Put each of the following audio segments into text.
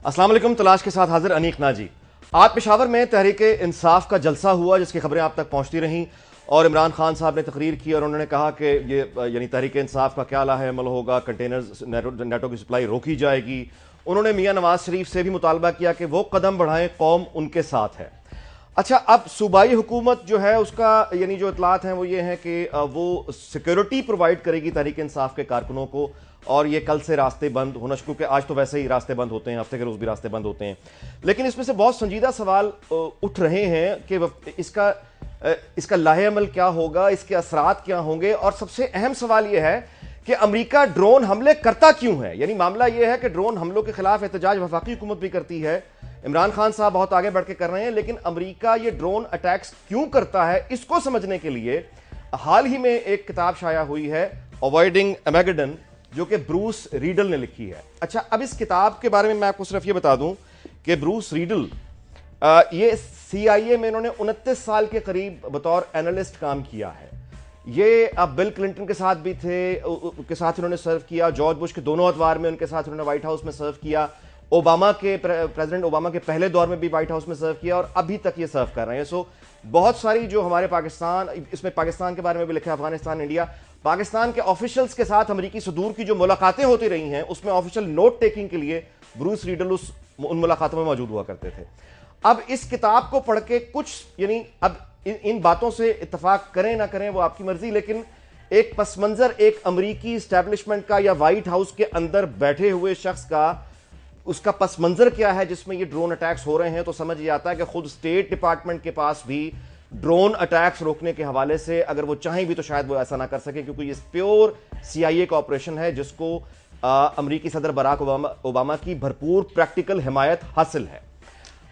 अस्सलाम वालेकुम। तलाश के साथ हाजिर अनीक नाजी। आज पेशावर में तहरीक इंसाफ का जलसा हुआ जिसकी खबरें आप तक पहुंचती रहीं और इमरान खान साहब ने तकरीर की और उन्होंने कहा कि ये यानी तहरीक इंसाफ का क्या लाहे अमल होगा, कंटेनर्स नेटो की सप्लाई रोकी जाएगी। उन्होंने मियां नवाज शरीफ से भी मुतालबा किया कि वो कदम बढ़ाएं, कौम उनके साथ है। अच्छा, अब सूबाई हुकूमत जो है उसका यानी जो इतलात हैं वो ये हैं कि वो सिक्योरिटी प्रोवाइड करेगी तहरीक इंसाफ के कारकुनों को और ये कल से रास्ते बंद होना शुरू, क्योंकि आज तो वैसे ही रास्ते बंद होते हैं, हफ्ते के रोज भी रास्ते बंद होते हैं। लेकिन इसमें से बहुत संजीदा सवाल उठ रहे हैं कि इसका लाहे अमल क्या होगा, इसके असरात क्या होंगे, और सबसे अहम सवाल यह है कि अमेरिका ड्रोन हमले करता क्यों है। यानी मामला यह है कि ड्रोन हमलों के खिलाफ एहतजाज वफाकी हुकूमत भी करती है, इमरान खान साहब बहुत आगे बढ़ के कर रहे हैं, लेकिन अमेरिका ये ड्रोन अटैक्स क्यों करता है, इसको समझने के लिए हाल ही में एक किताब शाया हुई है, अवॉइडिंग आर्मेगेडन, जो कि ब्रूस रीडल ने लिखी है। अच्छा, अब इस किताब के बारे में मैं आपको सिर्फ ये बता दूं कि ब्रूस रीडल ये CIA में इन्होंने 29 साल के करीब बतौर एनालिस्ट काम किया है। ये अब बिल क्लिंटन के साथ भी थे, उनके साथ इन्होंने सर्व किया, जॉर्ज बुश के दोनों अदवार में उनके साथ इन्होंने व्हाइट हाउस में सर्व किया, प्रेसिडेंट ओबामा के पहले दौर में भी व्हाइट हाउस में सर्व किया और अभी तक ये सर्व कर रहे हैं। सो बहुत सारी जो हमारे पाकिस्तान, इसमें पाकिस्तान के बारे में भी लिखा है, अफगानिस्तान, इंडिया, पाकिस्तान के ऑफिशियल्स के साथ अमेरिकी सदूर की जो मुलाकातें होती रही हैं उसमें ऑफिशियल नोट टेकिंग के लिए ब्रूस रीडल उन मुलाकातों में मौजूद हुआ करते थे। अब इस किताब को पढ़ के कुछ यानी अब इन बातों से इत्तफाक करें ना करें वो आपकी मर्जी, लेकिन एक पस मंजर एक अमेरिकी एस्टेब्लिशमेंट का या व्हाइट हाउस के अंदर बैठे हुए शख्स का, उसका पस मंजर क्या है जिसमें ये ड्रोन अटैक्स हो रहे हैं, तो समझ ये आता है कि खुद स्टेट डिपार्टमेंट के पास भी ड्रोन अटैक्स रोकने के हवाले से अगर वो चाहें भी तो शायद वो ऐसा ना कर सके, क्योंकि ये प्योर CIA का ऑपरेशन है जिसको अमेरिकी सदर बराक ओबामा की भरपूर प्रैक्टिकल हिमायत हासिल है।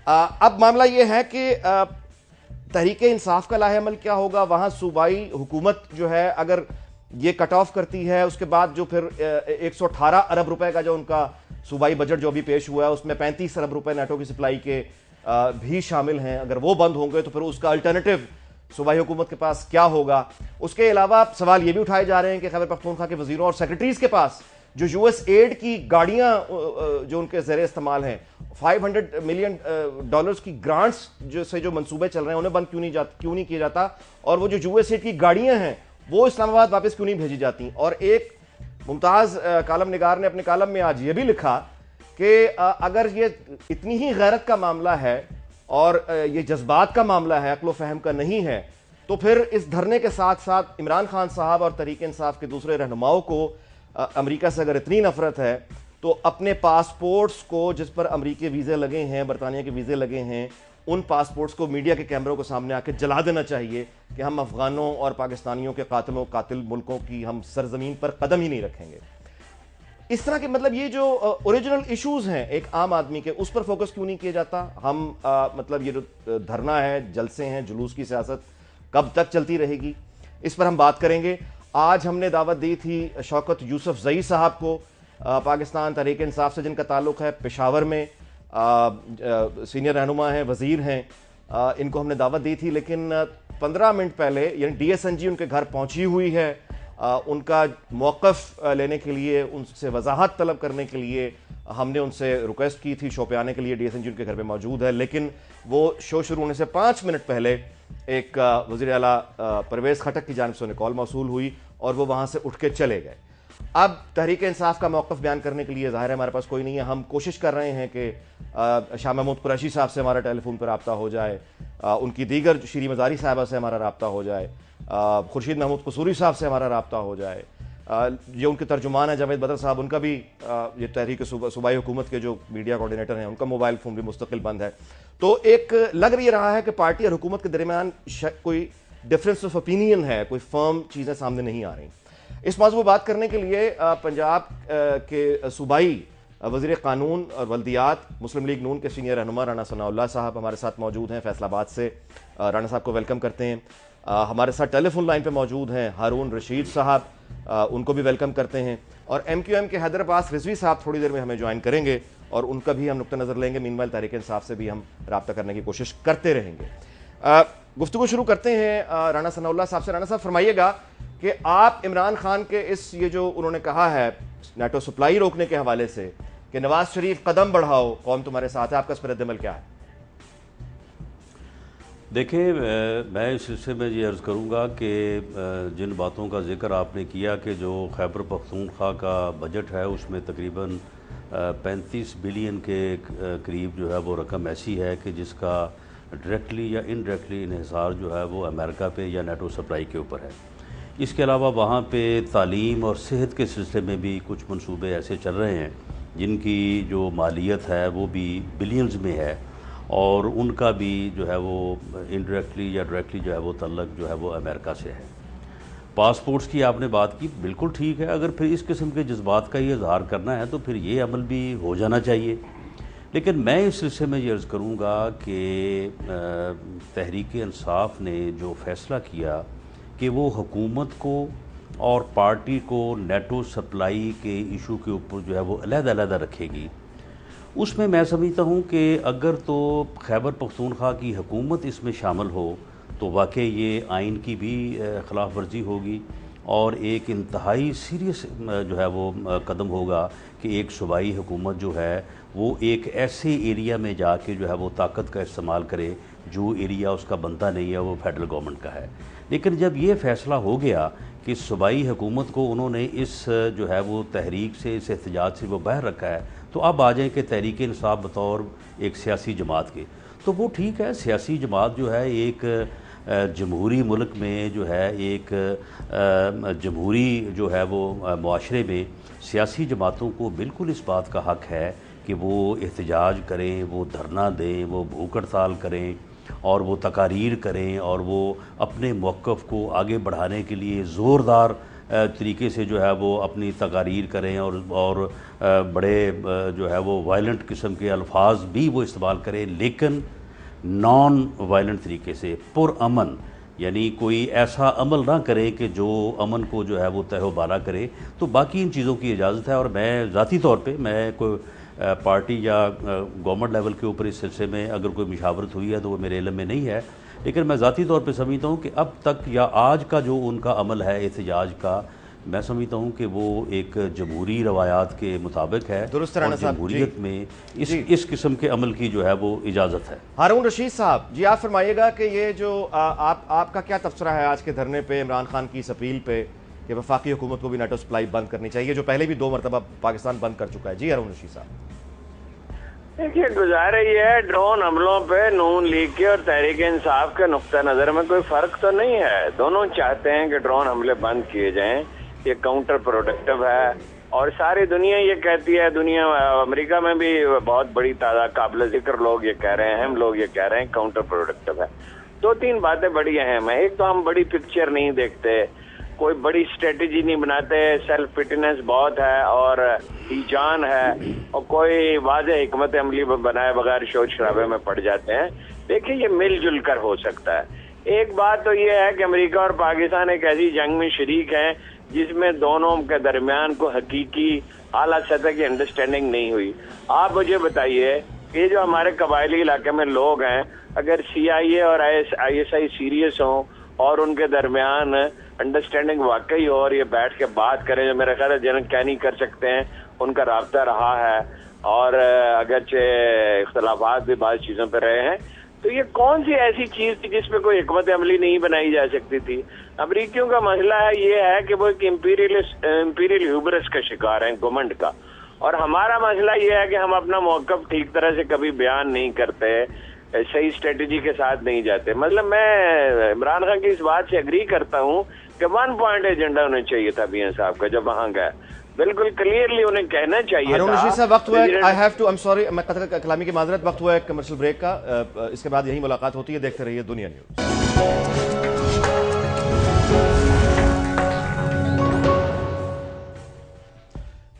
अब मामला ये है कि तहरीक इंसाफ का लाहेअमल क्या होगा। वहां सूबाई हुकूमत जो है अगर ये कट ऑफ करती है, उसके बाद जो फिर 118 अरब रुपए का जो उनका सूबाई बजट जो अभी पेश हुआ है उसमें 35 अरब रुपए नेटो की सप्लाई के भी शामिल हैं। अगर वो बंद होंगे तो फिर उसका अल्टरनेटिव सूबाई हुकूमत के पास क्या होगा। उसके अलावा सवाल ये भी उठाए जा रहे हैं कि खैबर पख्तूनख्वा के वजीरों और सेक्रेटरीज के पास जो US एड की गाड़ियां जो उनके ज़ेरे इस्तेमाल हैं, $500 मिलियन की ग्रांट्स जो मंसूबे चल रहे हैं उन्हें बंद क्यों नहीं किया जाता, और वो जो US एड की गाड़ियां हैं वो इस्लामाबाद वापस क्यों नहीं भेजी जाती। और एक मुमताज़ कालम निगार ने अपने कालम में आज ये भी लिखा कि अगर ये इतनी ही गैरत का मामला है और ये जज्बात का मामला है, अक्ल फहम का नहीं है, तो फिर इस धरने के साथ साथ इमरान खान साहब और तहरीक इंसाफ के दूसरे रहनुमाओं को अमेरिका से अगर इतनी नफरत है तो अपने पासपोर्ट्स को, जिस पर अमेरिकी वीज़े लगे हैं, बरतानिया के वीज़े लगे हैं, उन पासपोर्ट्स को मीडिया के कैमरों को सामने आके जला देना चाहिए कि हम अफगानों और पाकिस्तानियों के कातिल मुल्कों की हम सरजमीन पर कदम ही नहीं रखेंगे। इस तरह के मतलब ये जो ओरिजिनल इश्यूज हैं एक आम आदमी के, उस पर फोकस क्यों नहीं किया जाता। हम मतलब ये जो धरना है, जलसे हैं, जुलूस की सियासत कब तक चलती रहेगी, इस पर हम बात करेंगे। आज हमने दावत दी थी शौकत यूसुफजई साहब को, पाकिस्तान तहरीक इंसाफ से जिनका ताल्लुक़ है, पेशावर में सीनियर रहनुमा हैं, वज़ीर हैं, इनको हमने दावत दी थी, लेकिन 15 मिनट पहले यानी DSNG उनके घर पहुंची हुई है। उनका मौक़िफ़ लेने के लिए, उनसे वजाहत तलब करने के लिए हमने उनसे रिक्वेस्ट की थी शो पे आने के लिए। DSNG उनके घर पे मौजूद है, लेकिन वो शो शुरू होने से 5 मिनट पहले एक वज़ीर आला परवेज़ खटक की जानिब से उन्हें कॉल मौसूल हुई और वो वहाँ से उठ के चले गए। अब तहरीक इंसाफ का मौक़िफ़ बयान करने के लिए ज़ाहिर है हमारे पास कोई नहीं है। हम कोशिश कर रहे हैं कि शाह महमूद कुरैशी साहब से हमारा टेलीफोन पर रब्ता हो जाए, उनकी दीगर श्री मज़ारी साहबा से हमारा रब्ता हो जाए, खुर्शीद महमूद कसूरी साहब से हमारा रब्ता हो जाए, ये उनके तर्जुमान है जावेद बदर साहब, उनका भी ये तहरीक सूबाई हुकूमत के जो मीडिया कोऑर्डिनेटर हैं उनका मोबाइल फ़ोन भी मुस्तकिल बंद है। तो एक लग रही रहा है कि पार्टी और हुकूमत के दरमियान कोई डिफरेंस ऑफ ओपिनियन है, कोई फर्म चीज़ें सामने नहीं आ रही। इस मौजूद बात करने के लिए पंजाब के सूबाई वज़ीर कानून और वल्दियात मुस्लिम लीग नून के सीनियर रहनुमा राना सनाउल्लाह साहब हमारे साथ मौजूद हैं फैसलाबाद से। राना साहब को वेलकम करते हैं। हमारे साथ टेलीफोन लाइन पे मौजूद हैं हारून रशीद साहब, उनको भी वेलकम करते हैं। और MQM के हैदर अब्बास रिजवी साहब थोड़ी देर में हमें ज्वाइन करेंगे और उनका भी हम नुक्ता नज़र लेंगे। मीनवाइल तहरीक इंसाफ से भी हम रब्ता करने की कोशिश करते रहेंगे। गुफ्तगू शुरू करते हैं राना सनाउल्लाह साहब से। राना साहब फरमाइएगा कि आप इमरान खान के ये जो उन्होंने कहा है नेटो सप्लाई रोकने के हवाले से, کہ نواز شریف قدم بڑھاؤ قوم تمہارے ساتھ ہے، آپ کا اس پر رد عمل کیا ہے؟ دیکھیں، میں اس سلسلے میں یہ عرض کروں گا کہ جن باتوں کا ذکر آپ نے کیا کہ جو خیبر پختونخوا کا بجٹ ہے اس میں تقریباً 35 بلین کے قریب جو ہے وہ رقم ایسی ہے کہ جس کا ڈائریکٹلی یا انڈائریکٹلی انحصار جو ہے وہ امریکہ پہ یا نیٹو سپلائی کے اوپر ہے۔ اس کے علاوہ وہاں پہ تعلیم اور صحت کے سلسلے میں بھی کچھ منصوبے ایسے چل رہے ہیں جن کی جو مالیت ہے وہ بھی بلینز میں ہے، اور ان کا بھی جو ہے وہ انڈائریکٹلی یا ڈائریکٹلی جو ہے وہ تعلق جو ہے وہ امریکہ سے ہے۔ پاسپورٹس کی آپ نے بات کی، بالکل ٹھیک ہے، اگر پھر اس قسم کے جذبات کا یہ اظہار کرنا ہے تو پھر یہ عمل بھی ہو جانا چاہیے۔ لیکن میں اس سلسلے میں یہ عرض کروں گا کہ تحریک انصاف نے جو فیصلہ کیا کہ وہ حکومت کو اور پارٹی کو نیٹو سپلائی کے ایشو کے اوپر جو ہے وہ علیحدہ علیحدہ رکھے گی، اس میں سمجھتا ہوں کہ اگر تو خیبر پختونخوا کی حکومت اس میں شامل ہو تو واقعی یہ آئین کی بھی خلاف ورزی ہوگی، اور ایک انتہائی سیریس جو ہے وہ قدم ہوگا کہ ایک صوبائی حکومت جو ہے وہ ایک ایسے ایریا میں جا کے جو ہے وہ طاقت کا استعمال کرے جو ایریا اس کا بنتا نہیں ہے، وہ فیڈرل گورنمنٹ کا ہے۔ لیکن جب یہ فیصلہ ہو گیا کہ صوبائی حکومت کو انہوں نے اس جو ہے وہ تحریک سے، اس احتجاج سے وہ باہر رکھا ہے، تو اب آ جائیں کہ تحریک انصاف بطور ایک سیاسی جماعت کے، تو وہ ٹھیک ہے۔ سیاسی جماعت جو ہے ایک جمہوری ملک میں جو ہے ایک جمہوری جو ہے وہ معاشرے میں سیاسی جماعتوں کو بالکل اس بات کا حق ہے کہ وہ احتجاج کریں، وہ دھرنا دیں، وہ بھوک ہڑتال کریں، اور وہ تقاریر کریں، اور وہ اپنے موقف کو آگے بڑھانے کے لیے زوردار طریقے سے جو ہے وہ اپنی تقاریر کریں، اور بڑے جو ہے وہ وائلنٹ قسم کے الفاظ بھی وہ استعمال کریں، لیکن نان وائلنٹ طریقے سے، پرامن، یعنی کوئی ایسا عمل نہ کرے کہ جو امن کو جو ہے وہ تہہ و بالا کرے۔ تو باقی ان چیزوں کی اجازت ہے، اور میں ذاتی طور پہ میں کوئی پارٹی یا گورنمنٹ لیول کے اوپر اس سلسلے میں اگر کوئی مشاورت ہوئی ہے تو وہ میرے علم میں نہیں ہے، لیکن میں ذاتی طور پہ سمجھتا ہوں کہ اب تک یا آج کا جو ان کا عمل ہے احتجاج کا، میں سمجھتا ہوں کہ وہ ایک جمہوری روایات کے مطابق ہے، اور جمہوریت میں اس قسم کے عمل کی جو ہے وہ اجازت ہے۔ ہارون رشید صاحب جی، آپ فرمائیے گا کہ یہ جو آپ کا کیا تبصرہ ہے آج کے دھرنے پہ عمران خان کی اس اپیل پہ کہ وفاقی حکومت کو بھی نیٹو سپلائی بند کرنی چاہیے، جو پہلے بھی 2 مرتبہ پاکستان بند کر چکا ہے؟ جی ہارون رشید صاحب۔ دیکھیے، گزارا یہ ہے، ڈرون حملوں پہ نون لیگ کے اور تحریک انصاف کے نقطہ نظر میں کوئی فرق تو نہیں ہے۔ دونوں چاہتے ہیں کہ ڈرون حملے بند کیے جائیں، یہ کاؤنٹر پروڈکٹیو ہے، اور ساری دنیا یہ کہتی ہے، دنیا امریکہ میں بھی بہت بڑی تعداد قابل ذکر لوگ یہ کہہ رہے ہیں، اہم لوگ یہ کہہ رہے ہیں کاؤنٹر پروڈکٹیو ہے۔ 2-3 باتیں بڑی اہم ہیں۔ ایک تو ہم بڑی پکچر نہیں دیکھتے، کوئی بڑی اسٹریٹجی نہیں بناتے، سیلف فٹنس بہت ہے اور جان ہے، اور کوئی واضح حکمت عملی بنائے بغیر شور شرابے میں پڑ جاتے ہیں۔ دیکھیں، یہ مل جل کر ہو سکتا ہے۔ ایک بات تو یہ ہے کہ امریکہ اور پاکستان ایک ایسی جنگ میں شریک ہیں جس میں دونوں کے درمیان کو حقیقی اعلیٰ سطح کی انڈرسٹینڈنگ نہیں ہوئی۔ آپ مجھے بتائیے کہ جو ہمارے قبائلی علاقے میں لوگ ہیں، اگر CIA اور ISI سیریس ہوں اور ان کے درمیان انڈرسٹینڈنگ واقعی ہو اور یہ بیٹھ کے بات کریں، جو میرا خیال ہے جنرل کینی کر سکتے ہیں، ان کا رابطہ رہا ہے، اور اگرچہ اختلافات بھی بعض چیزوں پہ رہے ہیں، تو یہ کون سی ایسی چیز تھی جس پہ کوئی حکمت عملی نہیں بنائی جا سکتی تھی؟ امریکیوں کا مسئلہ ہے یہ ہے کہ وہ ایک امپیریل ہیوبرس کا شکار ہیں، گھمنڈ کا، اور ہمارا مسئلہ یہ ہے کہ ہم اپنا موقف ٹھیک طرح سے کبھی بیان نہیں کرتے، صحیح اسٹریٹجی کے ساتھ نہیں جاتے۔ مطلب میں عمران خان کی اس بات سے اگری کرتا ہوں کہ 1 پوائنٹ ایجنڈا ہونا چاہیے تھا میاں صاحب کا جب وہاں گئے، بالکل کلیئرلی انہیں کہنا چاہیے تھا۔ ہارون رشید صاحب، وقت ہوا ہے، I have to, I'm sorry، میں قطع کلامی کی معذرت، وقت ہوا ہے کمرشل بریک کا، اس کے بعد یہی ملاقات ہوتی ہے۔ دیکھتے رہیے دنیا نیوز۔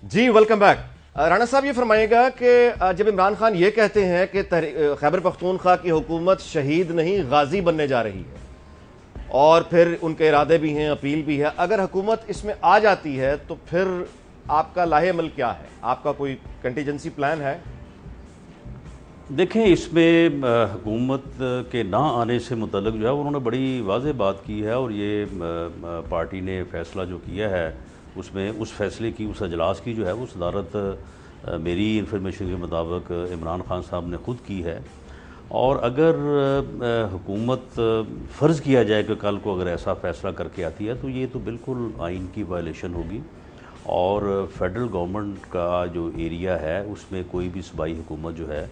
جی ویلکم بیک۔ رانا صاحب یہ فرمائیے گا کہ جب عمران خان یہ کہتے ہیں کہ خیبر پختونخوا کی حکومت شہید نہیں غازی بننے جا رہی ہے، اور پھر ان کے ارادے بھی ہیں، اپیل بھی ہے، اگر حکومت اس میں آ جاتی ہے تو پھر آپ کا لاہ عمل کیا ہے؟ آپ کا کوئی کنٹیجنسی پلان ہے؟ دیکھیں، اس میں حکومت کے نہ آنے سے متعلق جو ہے انہوں نے بڑی واضح بات کی ہے، اور یہ پارٹی نے فیصلہ جو کیا ہے اس میں اس فیصلے کی، اس اجلاس کی جو ہے وہ صدارت میری انفارمیشن کے مطابق عمران خان صاحب نے خود کی ہے، اور اگر حکومت فرض کیا جائے کہ کل کو اگر ایسا فیصلہ کر کے آتی ہے تو یہ تو بالکل آئین کی وائلیشن ہوگی، اور فیڈرل گورنمنٹ کا جو ایریا ہے اس میں کوئی بھی صوبائی حکومت جو ہے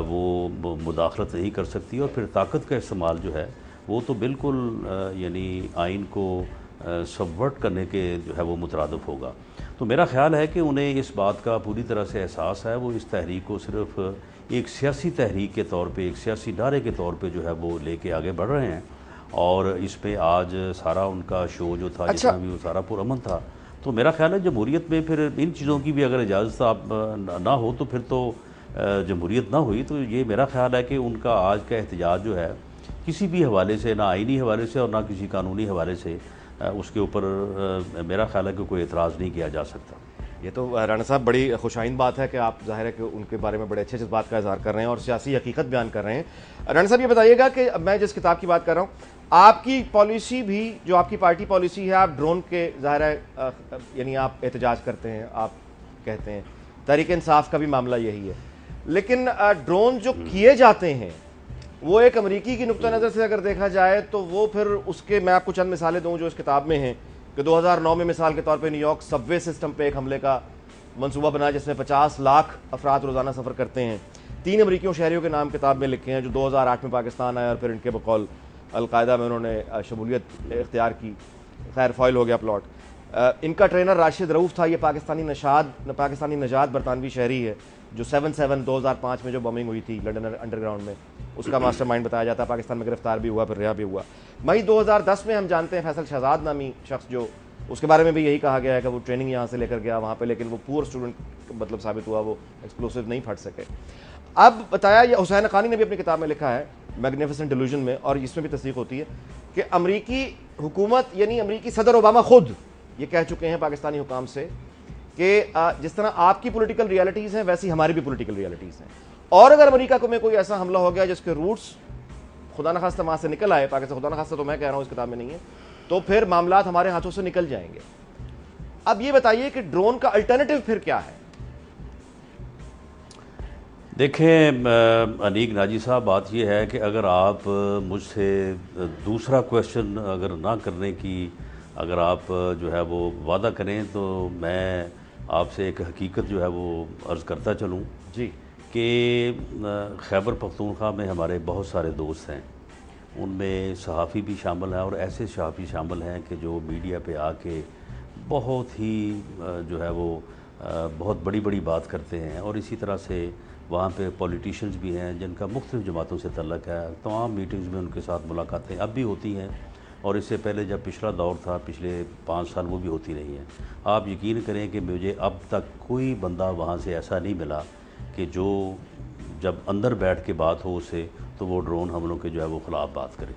وہ مداخلت نہیں کر سکتی، اور پھر طاقت کا استعمال جو ہے وہ تو بالکل یعنی آئین کو سبورٹ کرنے کے جو ہے وہ مترادف ہوگا۔ تو میرا خیال ہے کہ انہیں اس بات کا پوری طرح سے احساس ہے، وہ اس تحریک کو صرف ایک سیاسی تحریک کے طور پہ، ایک سیاسی نعرے کے طور پہ جو ہے وہ لے کے آگے بڑھ رہے ہیں، اور اس پہ آج سارا ان کا شو جو تھا جتنا بھی وہ سارا پرامن تھا۔ تو میرا خیال ہے جمہوریت میں پھر ان چیزوں کی بھی اگر اجازت نہ ہو تو پھر تو جمہوریت نہ ہوئی۔ تو یہ میرا خیال ہے کہ ان کا آج کا احتجاج جو ہے کسی بھی حوالے سے، نہ آئینی حوالے سے اور نہ کسی قانونی حوالے سے، اس کے اوپر میرا خیال ہے کہ کوئی اعتراض نہیں کیا جا سکتا۔ یہ تو رانا صاحب بڑی خوشائند بات ہے کہ آپ ظاہر ہے کہ ان کے بارے میں بڑے اچھے بات کا اظہار کر رہے ہیں اور سیاسی حقیقت بیان کر رہے ہیں۔ رانا صاحب یہ بتائیے گا کہ میں جس کتاب کی بات کر رہا ہوں، آپ کی پالیسی بھی، جو آپ کی پارٹی پالیسی ہے، آپ ڈرون کے ظاہر ہے یعنی آپ احتجاج کرتے ہیں، آپ کہتے ہیں تحریک انصاف کا بھی معاملہ یہی ہے، لیکن ڈرون جو کیے جاتے ہیں وہ ایک امریکی کی نقطہ نظر سے اگر دیکھا جائے تو وہ پھر اس کے میں آپ کو چند مثالیں دوں جو اس کتاب میں ہیں، کہ 2009 میں مثال کے طور پہ نیو یارک سب وے سسٹم پہ ایک حملے کا منصوبہ بنا جس میں 50 لاکھ افراد روزانہ سفر کرتے ہیں، 3 امریکیوں شہریوں کے نام کتاب میں لکھے ہیں جو 2008 میں پاکستان آئے اور پھر ان کے بقول القاعدہ میں انہوں نے شمولیت اختیار کی، خیر فائل ہو گیا پلاٹ۔ ان کا ٹرینر راشد رؤوف تھا، یہ پاکستانی نژاد برطانوی شہری ہے جو 7/7 2005 میں جو بمنگ ہوئی تھی لنڈن انڈر گراؤنڈ میں، اس کا ماسٹر مائنڈ بتایا جاتا ہے، پاکستان میں گرفتار بھی ہوا پھر رہا بھی ہوا۔ مئی 2010 میں ہم جانتے ہیں فیصل شہزاد نامی شخص، جو اس کے بارے میں بھی یہی کہا گیا ہے کہ وہ ٹریننگ یہاں سے لے کر گیا وہاں پہ، لیکن وہ پور اسٹوڈنٹ مطلب ثابت ہوا، وہ ایکسپلوسیو نہیں پھٹ سکے۔ اب بتایا، یہ حسین حقانی نے بھی اپنی کتاب میں لکھا ہے میگنیفیسنٹ ڈیلوژن میں، اور اس میں بھی تصدیق ہوتی ہے کہ امریکی حکومت یعنی امریکی صدر اوباما خود یہ کہہ چکے ہیں پاکستانی حکام سے کہ جس طرح آپ کی پولیٹیکل ریالٹیز ہیں ویسی ہماری بھی پولیٹیکل ریالٹیز ہیں، اور اگر امریکہ کو میں کوئی ایسا حملہ ہو گیا جس کے روٹس خدا نخواستہ وہاں سے نکل آئے، پاکستان خدا نخواستہ تو میں کہہ رہا ہوں اس کتاب میں نہیں ہے، تو پھر معاملات ہمارے ہاتھوں سے نکل جائیں گے۔ اب یہ بتائیے کہ ڈرون کا الٹرنیٹیو پھر کیا ہے؟ دیکھیں انیک ناجی صاحب، بات یہ ہے کہ اگر آپ مجھ سے دوسرا کویشچن اگر نہ کرنے کی اگر آپ جو ہے وہ وعدہ کریں تو میں آپ سے ایک حقیقت جو ہے وہ عرض کرتا چلوں جی، کہ خیبر پختونخوا میں ہمارے بہت سارے دوست ہیں، ان میں صحافی بھی شامل ہیں، اور ایسے صحافی شامل ہیں کہ جو میڈیا پہ آ کے بہت ہی جو ہے وہ بہت بڑی بڑی بات کرتے ہیں، اور اسی طرح سے وہاں پہ پولیٹیشینز بھی ہیں جن کا مختلف جماعتوں سے تعلق ہے، تمام میٹنگز میں ان کے ساتھ ملاقاتیں اب بھی ہوتی ہیں، اور اس سے پہلے جب پچھلا دور تھا پچھلے 5 سال وہ بھی ہوتی رہی ہیں۔ آپ یقین کریں کہ مجھے اب تک کوئی بندہ وہاں سے ایسا نہیں ملا کہ جو جب اندر بیٹھ کے بات ہو اسے تو وہ ڈرون حملوں کے جو ہے وہ خلاف بات کرے۔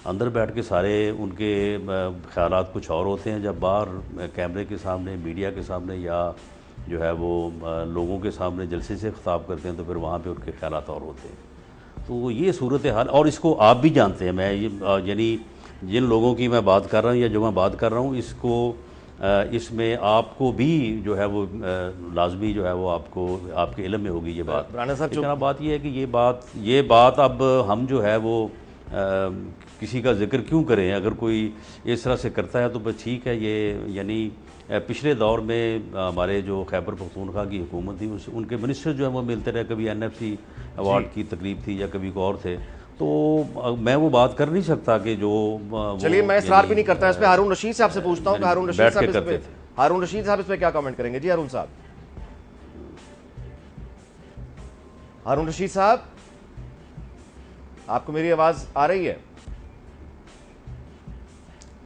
اندر بیٹھ کے سارے ان کے خیالات کچھ اور ہوتے ہیں، جب باہر کیمرے کے سامنے، میڈیا کے سامنے یا جو ہے وہ لوگوں کے سامنے جلسے سے خطاب کرتے ہیں تو پھر وہاں پہ ان کے خیالات اور ہوتے ہیں۔ تو یہ صورتحال، اور اس کو آپ بھی جانتے ہیں، میں یعنی جن لوگوں کی میں بات کر رہا ہوں یا جو میں بات کر رہا ہوں اس کو اس میں آپ کو بھی جو ہے وہ لازمی جو ہے وہ آپ کے علم میں ہوگی یہ بات۔ لیکن اب بات یہ ہے کہ یہ بات اب ہم جو ہے وہ کسی کا ذکر کیوں کریں؟ اگر کوئی اس طرح سے کرتا ہے تو بس ٹھیک ہے۔ یہ یعنی پچھلے دور میں ہمارے جو خیبر پختونخوا کی حکومت تھی ان کے منسٹر جو ہیں وہ ملتے رہے، کبھی NFC ایوارڈ کی تقریب تھی یا کبھی کوئی اور تھے، تو میں وہ بات کر نہیں سکتا کہ جو چلیے میں اصرار بھی نہیں کرتا اس پہ۔ ہارون رشید صاحب سے پوچھتا ہوں کہ ہارون رشید صاحب اس پہ کیا کامنٹ کریں گے؟ جی ہارون صاحب، ہارون رشید صاحب، آپ کو میری آواز آ رہی ہے؟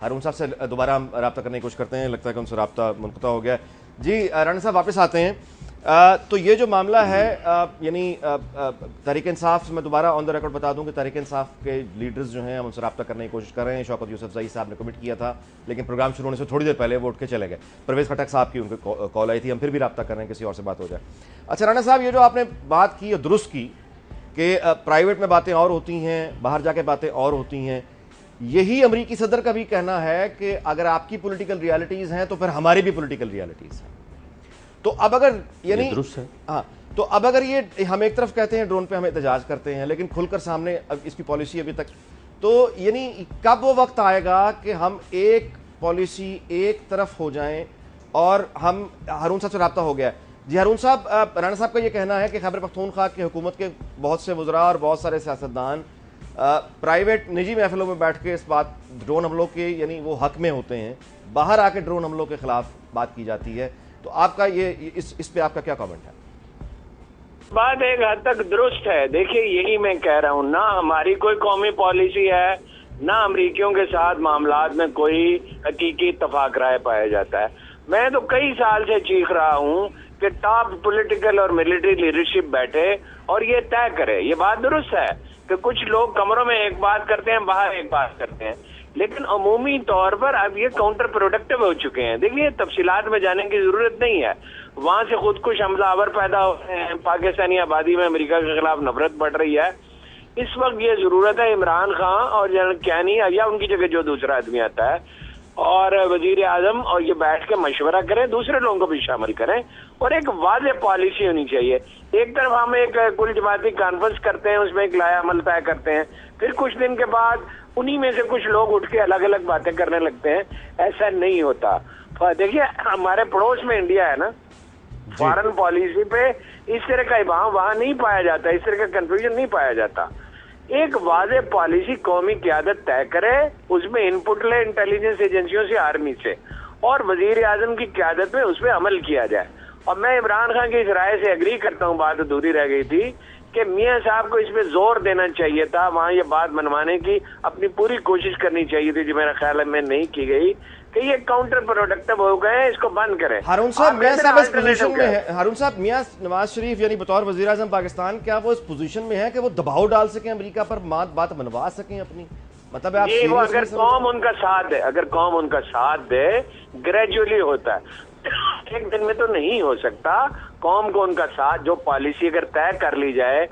ہارون صاحب سے دوبارہ ہم رابطہ کرنے کی کوشش کرتے ہیں، لگتا ہے کہ ان سے رابطہ منقطع ہو گیا۔ جی رانا صاحب واپس آتے ہیں۔ تو یہ جو معاملہ ہے یعنی تحریک انصاف، میں دوبارہ آن دا ریکارڈ بتا دوں کہ تحریک انصاف کے لیڈرز جو ہیں ہم ان سے رابطہ کرنے کی کوشش کر رہے ہیں۔ شوکت یوسفزئی صاحب نے کمٹ کیا تھا لیکن پروگرام شروع ہونے سے تھوڑی دیر پہلے وہ اٹھ کے چلے گئے۔ پرویز خٹک صاحب کی ان کو کال آئی تھی، ہم پھر بھی رابطہ کر رہے ہیں، کسی اور سے بات ہو جائے۔ اچھا رانا صاحب، یہ جو آپ نے بات کی درست کی کہ پرائیویٹ میں باتیں اور ہوتی ہیں، باہر جا کے باتیں اور ہوتی ہیں، یہی امریکی صدر کا بھی کہنا ہے کہ اگر آپ کی پولیٹیکل ریالٹیز ہیں تو پھر ہماری بھی پولیٹیکل ریالٹیز ہیں۔ تو اب اگر یعنی درست ہے. ہاں تو اب اگر یہ ہم ایک طرف کہتے ہیں ڈرون پہ ہم احتجاج کرتے ہیں لیکن کھل کر سامنے اب اس کی پالیسی ابھی تک، تو یعنی کب وہ وقت آئے گا کہ ہم ایک پالیسی ایک طرف ہو جائیں؟ اور ہم ہارون صاحب سے رابطہ ہو گیا ہے. جی ہارون صاحب، رانا صاحب کا یہ کہنا ہے کہ خیبر پختونخوا کی حکومت کے بہت سے وزراء اور بہت سارے سیاستدان پرائیویٹ نجی محفلوں میں بیٹھ کے اس بات ڈرون حملوں کے یعنی وہ حق میں ہوتے ہیں، باہر آ کے ڈرون حملوں کے خلاف بات کی جاتی ہے. تو آپ کا یہ اس پہ آپ کا کیا کامنٹ ہے؟ بات ایک حد تک درست ہے. دیکھیے یہی میں کہہ رہا ہوں، نہ ہماری کوئی قومی پالیسی ہے، نہ امریکیوں کے ساتھ معاملات میں کوئی حقیقی اتفاق رائے پایا جاتا ہے. میں تو کئی سال سے چیخ رہا ہوں کہ ٹاپ پولیٹیکل اور ملٹری لیڈرشپ بیٹھے اور یہ طے کرے. یہ بات درست ہے کہ کچھ لوگ کمروں میں ایک بات کرتے ہیں، باہر ایک بات کرتے ہیں، لیکن عمومی طور پر اب یہ کاؤنٹر پروڈکٹیو ہو چکے ہیں. دیکھیے تفصیلات میں جانے کی ضرورت نہیں ہے. وہاں سے خود کش حملہ آور پیدا ہو رہے ہیں، پاکستانی آبادی میں امریکہ کے خلاف نفرت بڑھ رہی ہے. اس وقت یہ ضرورت ہے عمران خان اور جنرل کیانی یا ان کی جگہ جو دوسرا آدمی آتا ہے اور وزیر اعظم اور یہ بیٹھ کے مشورہ کریں، دوسرے لوگوں کو بھی شامل کریں اور ایک واضح پالیسی ہونی چاہیے. ایک طرف ہم ایک کل جماعتی کانفرنس کرتے ہیں، اس میں ایک لائحہ عمل طے کرتے ہیں، پھر کچھ دن کے بعد انہی میں سے کچھ لوگ اٹھ کے الگ الگ باتیں کرنے لگتے ہیں. ایسا نہیں ہوتا. دیکھیے ہمارے پڑوس میں انڈیا ہے نا، فارن پالیسی پہ اس طرح کا ابہام وہاں نہیں پایا جاتا، اس طرح کا کنفیوژن نہیں پایا جاتا. ایک واضح پالیسی قومی قیادت طے کرے، اس میں انپٹ لے انٹیلیجنس ایجنسیوں سے، آرمی سے، اور وزیر اعظم کی قیادت میں اس پہ عمل کیا جائے. اور میں عمران خان کی اس رائے سے اگری کرتا ہوں، بات ادھوری رہ گئی تھی کہ میاں صاحب کو اس پہ زور دینا چاہیے تھا، وہاں یہ بات منوانے کی اپنی پوری کوشش کرنی چاہیے تھی، جو میرا خیال ہے میں نہیں کی گئی، کہ یہ کاؤنٹر پروڈکٹیو ہو گئے ہیں، اس کو بند کریں. ہارون صاحب میاں صاحب اس پوزیشن میں ہے، ہارون صاحب میاں نواز شریف یعنی بطور وزیر اعظم پاکستان، کیا وہ اس پوزیشن میں ہے کہ وہ دباؤ ڈال سکیں امریکہ پر، بات منوا سکیں اپنی؟ مطلب آپ وہ اگر قوم ان کا ساتھ دے، اگر قوم ان کا ساتھ دے، گریجولی ہوتا ہے، ایک دن میں تو نہیں ہو سکتا. قوم کو ان کا ساتھ، جو پالیسی اگر طے کر لی جائے،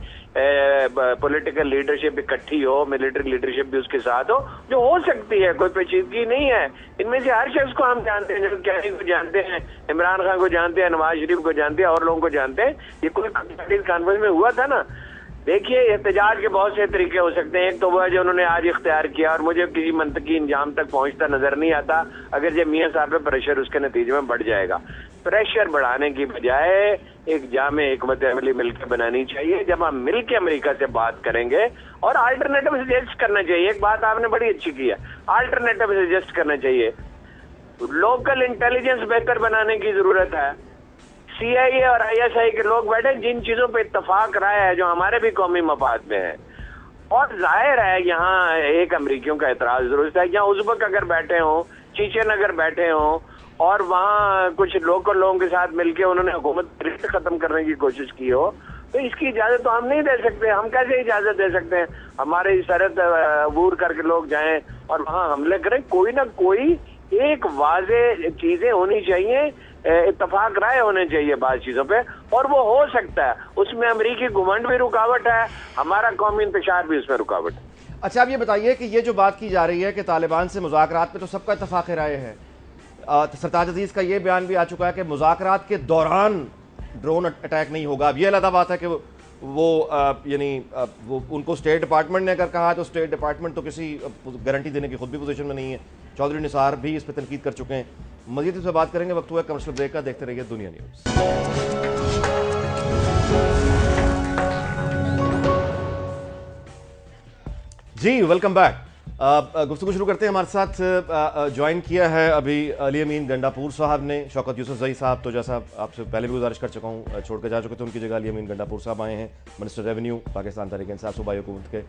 پولیٹیکل لیڈرشپ اکٹھی ہو، ملٹری لیڈرشپ بھی اس کے ساتھ ہو، جو ہو سکتی ہے، کوئی پیچیدگی نہیں ہے. ان میں سے ہر شخص کو ہم جانتے ہیں، جنرل کیانی کو جانتے ہیں، عمران خان کو جانتے ہیں، نواز شریف کو جانتے ہیں، اور لوگوں کو جانتے ہیں. یہ کوئی کانفرنس میں ہوا تھا نا. دیکھیے احتجاج کے بہت سے طریقے ہو سکتے ہیں. ایک تو وہ ہے جو انہوں نے آج اختیار کیا اور مجھے کسی منطقی انجام تک پہنچتا نظر نہیں آتا، اگر جب میاں صاحب پہ پریشر اس کے نتیجے میں بڑھ جائے گا. پریشر بڑھانے کی بجائے ایک جامع حکمت عملی مل کے بنانی چاہیے. جب ہم مل کے امریکہ سے بات کریں گے اور آلٹرنیٹو سجیسٹ کرنا چاہیے. ایک بات آپ نے بڑی اچھی کی ہے، آلٹرنیٹو سجیسٹ کرنا چاہیے. لوکل انٹیلیجنس بہتر بنانے کی ضرورت ہے. سی آئی اے اور آئی ایس آئی کے لوگ بیٹھے جن چیزوں پہ اتفاق رائے ہے جو ہمارے بھی قومی مفاد میں ہے. اور ظاہر ہے یہاں ایک امریکیوں کا اعتراض ضرورت ہے. یہاں ازبک اگر بیٹھے ہوں، چیچن اگر بیٹھے ہوں اور وہاں کچھ لوکل لوگوں کے ساتھ مل کے انہوں نے حکومت ختم کرنے کی کوشش کی ہو، تو اس کی اجازت تو ہم نہیں دے سکتے. ہم کیسے اجازت دے سکتے ہیں ہمارے سرحد عبور کر کے لوگ جائیں اور وہاں حملے کریں؟ کوئی نہ کوئی ایک واضح چیزیں ہونی چاہیے، اتفاق رائے ہونے چاہیے بعض چیزوں پہ، اور وہ ہو سکتا ہے. اس میں امریکی گھمنڈ بھی رکاوٹ ہے، ہمارا قومی انتشار بھی اس میں رکاوٹ ہے. اچھا آپ یہ بتائیے کہ یہ جو بات کی جا رہی ہے کہ طالبان سے مذاکرات پہ تو سب کا اتفاق رائے ہے، سرتاج عزیز کا یہ بیان بھی آ چکا ہے کہ مذاکرات کے دوران ڈرون اٹیک نہیں ہوگا. اب یہ علیحدہ بات ہے کہ وہ یعنی وہ ان کو اسٹیٹ ڈپارٹمنٹ نے اگر کہا تو اسٹیٹ ڈپارٹمنٹ تو کسی گارنٹی دینے کی خود بھی پوزیشن میں نہیں ہے. چودھری نثار بھی اس پہ تنقید کر چکے ہیں. مزید اس پہ بات کریں گے. وقت ہوا ہے کمرشل بریک کا. دیکھتے رہیے دنیا نیوز. جی ویلکم بیک. گفتگو شروع کرتے ہیں. ہمارے ساتھ جوائن کیا ہے ابھی علی امین گنڈاپور صاحب نے. شوکت یوسف زئی صاحب تو جیسا آپ سے پہلے بھی گزارش کر چکا ہوں چھوڑ کے جا چکے تھے، ان کی جگہ علی امین گنڈاپور صاحب آئے ہیں، منسٹر ریونیو پاکستان تحریک انصاف صوبائی حکومت کے.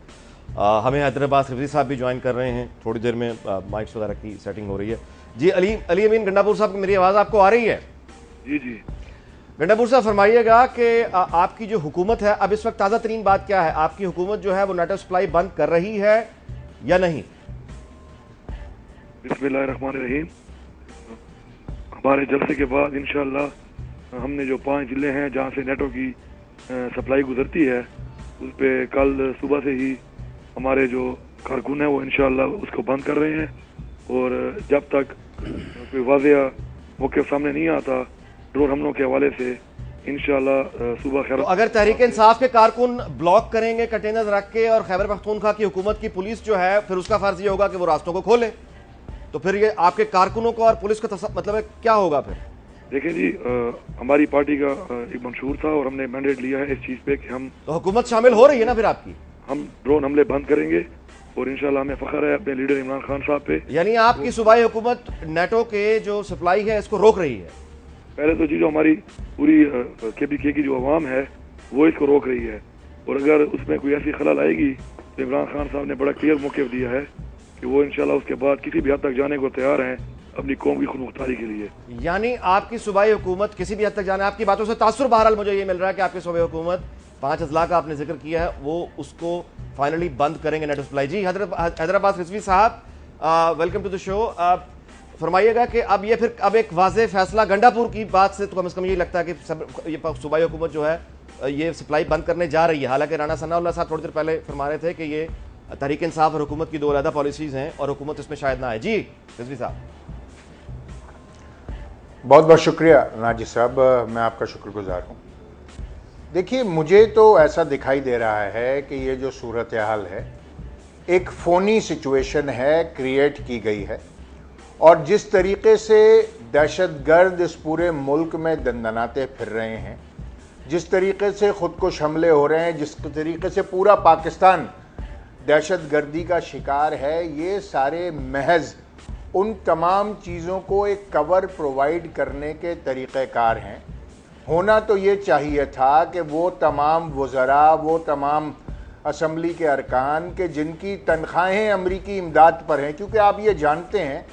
ہمیں حیدرآباد حفظی صاحب بھی جوائن کر رہے ہیں. تھوڑی دیر میں مائکس وغیرہ کی سیٹنگ ہو رہی ہے. جی علی امین گنڈاپور صاحب، میری آواز آپ کو آ رہی ہے؟ جی جی. گنڈاپور صاحب فرمائیے گا کہ آپ کی جو حکومت ہے، اب اس وقت تازہ ترین بات کیا ہے؟ آپ کی حکومت جو ہے وہ نیٹو سپلائی بند کر رہی ہے یا نہیں؟ بسم اللہ الرحمن الرحیم. ہمارے جلسے کے بعد انشاءاللہ ہم نے جو 5 ضلع ہیں جہاں سے نیٹو کی سپلائی گزرتی ہے، اس پہ کل صبح سے ہی ہمارے جو کارکن ہیں وہ انشاءاللہ اس کو بند کر رہے ہیں. اور جب تک کوئی واضح موقع سامنے نہیں آتا ड्रोन हमलों के हवाले से इंशाल्लाह सुबह खैर। तो अगर तहरीक इंसाफ के कारकुन ब्लॉक करेंगे कंटेनर रख के और खैबर पख्तूनख्वा की हुकूमत की पुलिस जो है फिर उसका फर्ज ये होगा कि वो रास्तों को खोले, तो फिर ये आपके कारकुनों को और पुलिस का मतलब है क्या होगा फिर? देखिए जी, हमारी पार्टी का एक मंशूर था और हमने मैंडेट लिया है इस चीज़ पे कि हम तो हुकूमत शामिल हो रही है ना फिर आपकी? हम ड्रोन हमले बंद करेंगे और इंशाल्लाह हमें फख्र है अपने लीडर इमरान खान साहब पे। यानी आपकी सूबाई हुकूमत नेटो के जो सप्लाई है इसको रोक रही है? पहले तो जी जो हमारी पूरी KPK की जो आवाम है वो इसको रोक रही है, और अगर उसमें कोई ऐसी खलल आएगी तो इमरान खान साहब ने बड़ा क्लियर मौक़िफ़ दिया है कि वो इंशाल्लाह उसके बाद किसी भी हद तक जाने को तैयार हैं अपनी कौम की खुदमुख्तारी के लिए। यानी आपकी सूबाई हुकूमत किसी भी हद तक जाने, आपकी बातों से तासुर बहरहाल मुझे ये मिल रहा है कि आपकी सूबाई हुकूमत 5 अजला का आपने जिक्र किया है वो उसको फाइनली बंद करेंगे नेटो सप्लाई। जी हैदराबाद रिजवी साहब, वेलकम टू द शो। फरमाइएगा कि अब ये फिर अब एक वाज़ेह फैसला गंडापुर की बात से तो कम से कम ये लगता है कि ये सूबाई हुकूमत जो है ये सप्लाई बंद करने जा रही है। हालांकि राना सनाउल्लाह साहब थोड़ी देर पहले फरमा रहे थे कि ये तहरीक इंसाफ और हुकूमत की दो अलग पॉलिसीज़ हैं और हुकूमत इसमें शायद ना आए। जी रिजवी साहब। बहुत बहुत शुक्रिया नाजी साहब, मैं आपका शुक्रगुजार हूँ। देखिए, मुझे तो ऐसा दिखाई दे रहा है कि ये जो सूरत हाल है एक फ़ोनी सिचुएशन है, क्रिएट की गई है, और जिस तरीके से दहशतगर्द इस पूरे मुल्क में दंदनाते फिर रहे हैं, जिस तरीके से ख़ुदकुश हमले हो रहे हैं, जिस तरीके से पूरा पाकिस्तान दहशतगर्दी का शिकार है, ये सारे महज उन तमाम चीज़ों को एक कवर प्रोवाइड करने के तरीक़ेकार हैं। होना तो ये चाहिए था कि वो तमाम वज़रा, वो तमाम असम्बली के अरकान के जिनकी तनख्वाहें अमरीकी इमदाद पर हैं, क्योंकि आप ये जानते हैं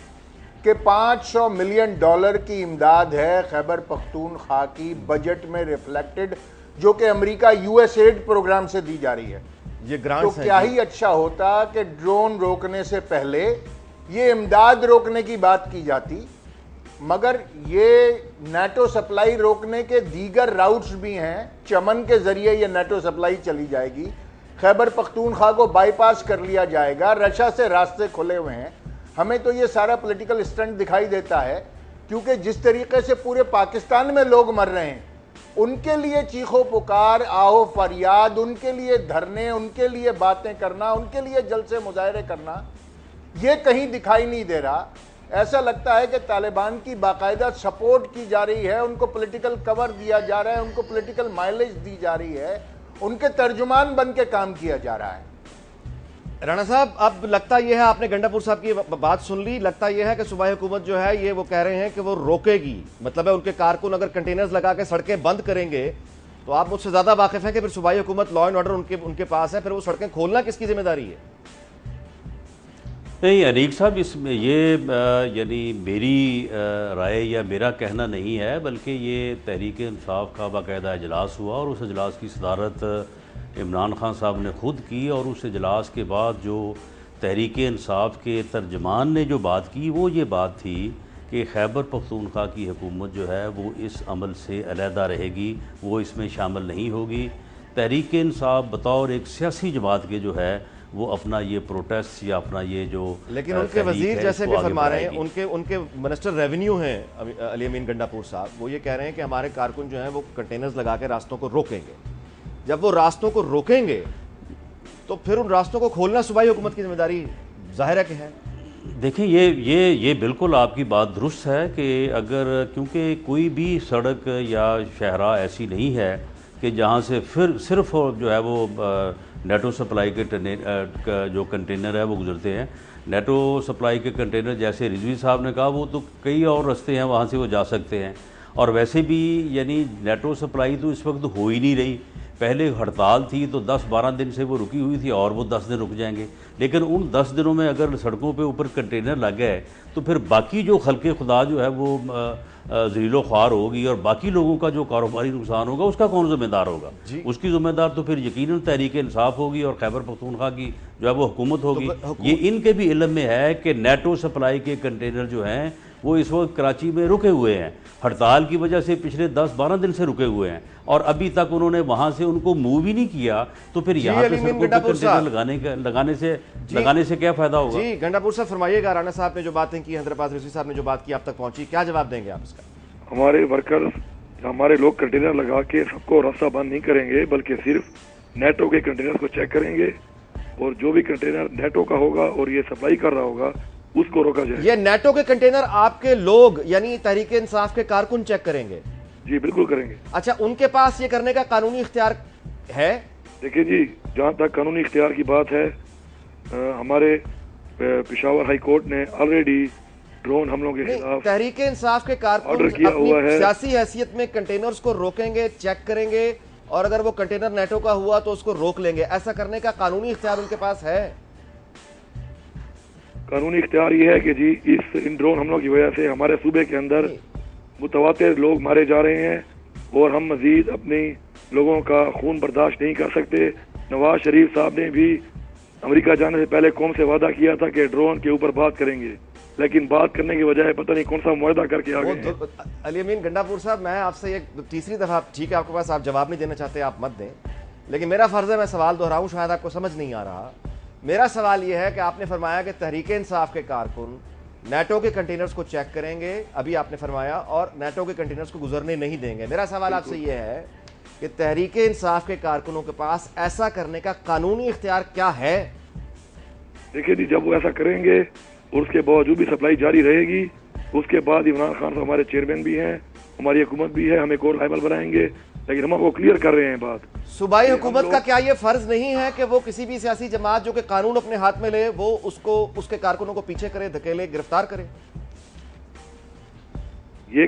कि $500 मिलियन की इमदाद है खैबर पख्तूनख्वा की बजट में रिफ्लेक्टेड, जो कि अमेरिका USAID प्रोग्राम से दी जा रही है। ये ग्रांट्स तो क्या ही अच्छा होता कि ड्रोन रोकने से पहले ये इमदाद रोकने की बात की जाती, मगर ये नेटो सप्लाई रोकने के दीगर राउट्स भी हैं। चमन के ज़रिए ये नेटो सप्लाई चली जाएगी, खैबर पख्तूनख्वा को बाईपास कर लिया जाएगा, रशा से रास्ते खुले हुए हैं। हमें तो ये सारा पॉलिटिकल स्टंट दिखाई देता है, क्योंकि जिस तरीके से पूरे पाकिस्तान में लोग मर रहे हैं, उनके लिए चीखो पुकार, आओ फरियाद, उनके लिए धरने, उनके लिए बातें करना, उनके लिए जलसे मुजाहरे करना, ये कहीं दिखाई नहीं दे रहा। ऐसा लगता है कि तालिबान की बाकायदा सपोर्ट की जा रही है, उनको पॉलिटिकल कवर दिया जा रहा है, उनको पॉलिटिकल माइलेज दी जा रही है, उनके तर्जुमान बन के काम किया जा रहा है। राणा साहब, अब लगता यह है, आपने गंडापुर साहब की बात सुन ली, लगता यह है कि सूबाई हुकूमत जो है ये वो कह रहे हैं कि वो रोकेगी, मतलब है उनके कारकुन अगर कंटेनर्स लगा के सड़कें बंद करेंगे तो आप मुझसे ज़्यादा वाकिफ़ हैं कि फिर सूबाई हुकूमत लॉ एंड ऑर्डर उनके पास है, फिर वो सड़कें खोलना किसकी जिम्मेदारी है? नहीं अनीक साहब, इसमें ये यानी मेरी राय या मेरा कहना नहीं है, बल्कि ये तहरीक इंसाफ का बाकायदा इजलास हुआ और उस इजलास की सदारत इमरान खान साहब ने खुद की, और उस इजलास के बाद जो तहरीक इंसाफ के तर्जमान ने जो बात की वो ये बात थी कि खैबर पख्तूनख्वा की हुकूमत जो है वो इस अमल से अलहदा रहेगी, वो इसमें शामिल नहीं होगी। तहरीक इंसाफ बतौर एक सियासी जमात के जो है वो अपना ये प्रोटेस्ट या अपना ये जो, लेकिन उनके वजीर जैसे भी फरमा रहे हैं, उनके मिनिस्टर रेवेन्यू हैं अली अमीन गंडापुर साहब, वो ये कह रहे हैं कि हमारे कारकुन जो हैं वो कंटेनर्स लगा के रास्तों को रोकेंगे। जब वो रास्तों को रोकेंगे तो फिर उन रास्तों को खोलना सूबाई हुकूमत की जिम्मेदारी जाहिर है कि है। देखिए ये बिल्कुल आपकी बात दुरुस्त है कि अगर, क्योंकि कोई भी सड़क या शहरा ऐसी नहीं है कि जहाँ से फिर सिर्फ जो है वो नेटो सप्लाई के जो कंटेनर है वो गुजरते हैं। नेटो सप्लाई के कंटेनर, जैसे रिजवी साहब ने कहा, वो तो कई और रास्ते हैं वहाँ से वो जा सकते हैं। और वैसे भी यानी नेटो सप्लाई तो इस वक्त हो ही नहीं रही। पहले हड़ताल थी तो 10-12 दिन से वो रुकी हुई थी और वो 10 दिन रुक जाएंगे, लेकिन उन 10 दिनों में अगर सड़कों पे ऊपर कंटेनर लग गए तो फिर बाकी जो खल्के खुदा जो है वो ज़लीलो ख्वार होगी, और बाकी लोगों का जो कारोबारी नुकसान होगा उसका कौन जिम्मेदार होगा? उसकी जिम्मेदार तो फिर यकीनन तहरीक इंसाफ होगी और खैबर पख्तूनख्वा की जो है वो हुकूमत होगी। ये इनके भी इल्म में है कि नेटो सप्लाई के कंटेनर जो हैं वो इस वक्त कराची में रुके हुए हैं, हड़ताल की वजह से पिछले 10-12 दिन से रुके हुए हैं, और अभी तक उन्होंने वहां से उनको मूव ही नहीं किया, तो फिर यहाँ पे सड़कों पर कंटेनर लगाने से क्या फायदा होगा? जी गंडापुर साहब फरमाइएगा, राणा साहब ने जो बातें की, हैदराबाद रिजवी साहब ने जो बात की आप तक पहुंची, क्या जवाब देंगे आप इसका? हमारे वर्कर्स हमारे लोग कंटेनर लगा के सबको रास्ता बंद नहीं करेंगे, बल्कि सिर्फ नेटो के कंटेनर को चेक करेंगे और जो भी कंटेनर नेटो का होगा और ये सप्लाई कर रहा होगा उसको रोका जाए। ये नेटो के कंटेनर आपके लोग यानी तहरीक इंसाफ के कारकुन चेक करेंगे? जी बिल्कुल करेंगे। अच्छा, उनके पास ये करने का कानूनी इख्तियार है? देखिए जी, जहाँ तक कानूनी इख्तियार की बात है, हमारे पेशावर हाई कोर्ट ने ऑलरेडी ड्रोन हमलों के खिलाफ तहरीक इंसाफ के कारकुन ऑर्डर किया हुआ अपनी है। सियासी हैसियत में कंटेनर्स को रोकेंगे, चेक करेंगे, और अगर वो कंटेनर नेटो का हुआ तो उसको रोक लेंगे। ऐसा करने का कानूनी इख्तियार उनके पास है? कानूनी इख्तियार ये है कि जी इन ड्रोन हमलों की वजह से हमारे सूबे के अंदर मुतवातिर लोग मारे जा रहे हैं और हम मजीद अपने लोगों का खून बर्दाश्त नहीं कर सकते। नवाज शरीफ साहब ने भी अमेरिका जाने से पहले कौम से वादा किया था कि ड्रोन के ऊपर बात करेंगे, लेकिन बात करने के बजाय पता नहीं कौन सा मुआहदा करके आ गए। अली अमीन गंडापुर साहब, मैं आपसे एक तीसरी दफा, ठीक है आपके पास आप जवाब नहीं देना चाहते, आप मत दें, लेकिन मेरा फर्ज है मैं सवाल दोहराऊं, शायद आपको समझ नहीं आ रहा। मेरा सवाल यह है कि आपने फरमाया कि तहरीक इंसाफ के कारकुन नेटो के कंटेनर्स को चेक करेंगे, अभी आपने फरमाया, और नेटो के कंटेनर्स को गुजरने नहीं देंगे। मेरा सवाल आपसे यह है कि तहरीक इंसाफ के कारकुनों के पास ऐसा करने का कानूनी इख्तियार क्या है? देखिए जी, जब वो ऐसा करेंगे और उसके बावजूद भी सप्लाई जारी रहेगी, उसके बाद इमरान खान साहब हमारे चेयरमैन भी हैं, हमारी हुकूमत भी है, हमें कोर लायबल बनाएंगे, लेकिन हम वो क्लियर कर रहे हैं बात। सूबाई हुकूमत का क्या ये फर्ज नहीं है कि वो किसी भी सियासी जमात जो कि कानून अपने हाथ में ले, वो उसको उसके कारकुनों को पीछे करे, धकेले, गिरफ्तार करे? ये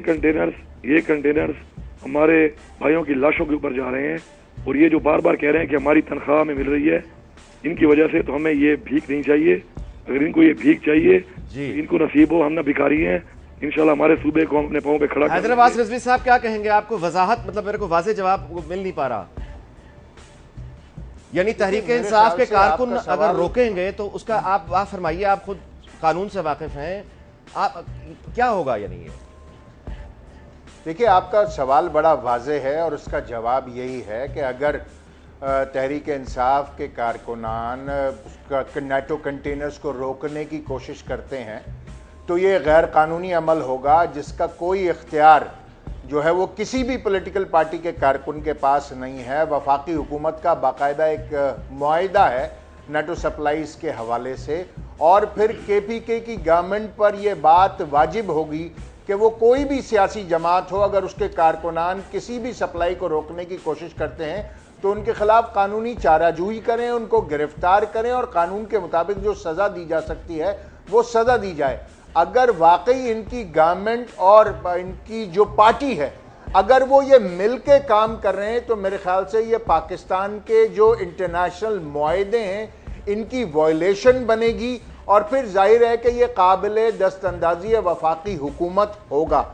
कंटेनर्स हमारे भाइयों की लाशों के ऊपर जा रहे हैं और ये जो बार बार कह रहे हैं कि हमारी तनख्वाह हमें मिल रही है, इनकी वजह से तो हमें ये भीख नहीं चाहिए। अगर इनको ये भीख चाहिए, इनको नसीब हो, हम ना भिखारी हैं। इंशाल्लाह हमारे सूबे को हम अपने पांव पे खड़ा करेंगे। हैदराबाद रिजवी साहब क्या कहेंगे? आपको वजाहत, मतलब मेरे को वाज़े जवाब मिल नहीं पा रहा। यानी तहरीक इंसाफ के कारकुन अगर रोकेंगे तो उसका आप फरमाइए, आप खुद कानून से वाकिफ हैं, आप क्या होगा? यानी ये देखिए, आपका सवाल बड़ा वाज़े है और उसका जवाब यही है कि अगर तहरीक इंसाफ के कारकुनान नेटो कंटेनर्स को रोकने की कोशिश करते हैं तो ये गैर कानूनी अमल होगा, जिसका कोई इख्तियार जो है वो किसी भी पॉलिटिकल पार्टी के कारकुन के पास नहीं है। वफाकी हुकूमत का बाकायदा एक मुआहिदा है नेटो सप्लाईज के हवाले से, और फिर केपीके की गवर्नमेंट पर यह बात वाजिब होगी कि वो कोई भी सियासी जमात हो, अगर उसके कारकुनान किसी भी सप्लाई को रोकने की कोशिश करते हैं तो उनके खिलाफ कानूनी चाराजोई करें, उनको गिरफ्तार करें और कानून के मुताबिक जो सज़ा दी जा सकती है वो सज़ा दी जाए। अगर वाकई इनकी गवर्नमेंट और इनकी जो पार्टी है, अगर वो ये मिल के काम कर रहे हैं तो मेरे ख्याल से ये पाकिस्तान के जो इंटरनेशनल मुआहदे हैं इनकी वायलेशन बनेगी और फिर जाहिर है कि ये काबिल दस्तंदाजी वफाकी हुकूमत होगा।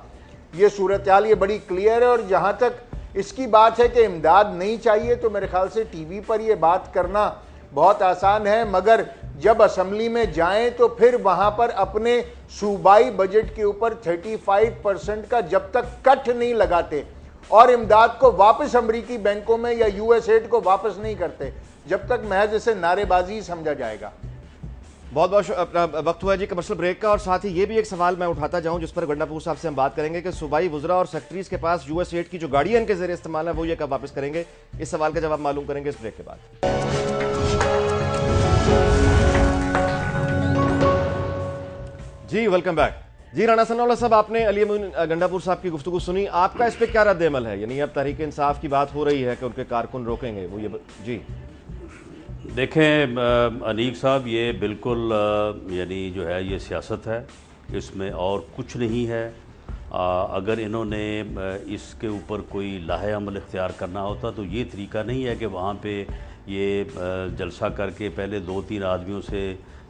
ये सूरत हाल ये बड़ी क्लियर है। और जहाँ तक इसकी बात है कि इमदाद नहीं चाहिए, तो मेरे ख्याल से टीवी पर ये बात करना बहुत आसान है, मगर जब असम्बली में जाएं तो फिर वहां पर अपने सूबाई बजट के ऊपर 35% का जब तक कट नहीं लगाते और इमदाद को वापस अमरीकी बैंकों में या यूएसएड को वापस नहीं करते, जब तक महज इसे नारेबाजी समझा जाएगा। बहुत बहुत वक्त हुआ जी कमर्शियल ब्रेक का, और साथ ही ये भी एक सवाल मैं उठाता जाऊं जिस पर गंडापुर साहब से हम बात करेंगे कि सूबाई वुज़रा और सेक्रेटरीज के पास यूएसएड की जो गाड़ियां इनके ज़रिए इस्तेमाल है वो ये कब वापस करेंगे? इस सवाल का जवाब मालूम करेंगे इस ब्रेक के बाद। जी वेलकम बैक। जी राणा सनाउल्लाह साहब, आपने अली अमीन गंडापुर साहब की गुफ्तगू सुनी, आपका इस पर क्या रद्द अमल है? यानी अब तहरीक इंसाफ की बात हो रही है कि उनके कारकुन रोकेंगे, वो ये जी देखें अनीक साहब, ये बिल्कुल यानी जो है ये सियासत है, इसमें और कुछ नहीं है। अगर इन्होंने इसके ऊपर कोई लाहे अमल इख्तियार करना होता तो ये तरीका नहीं है कि वहाँ पे ये जलसा करके पहले 2-3 आदमियों से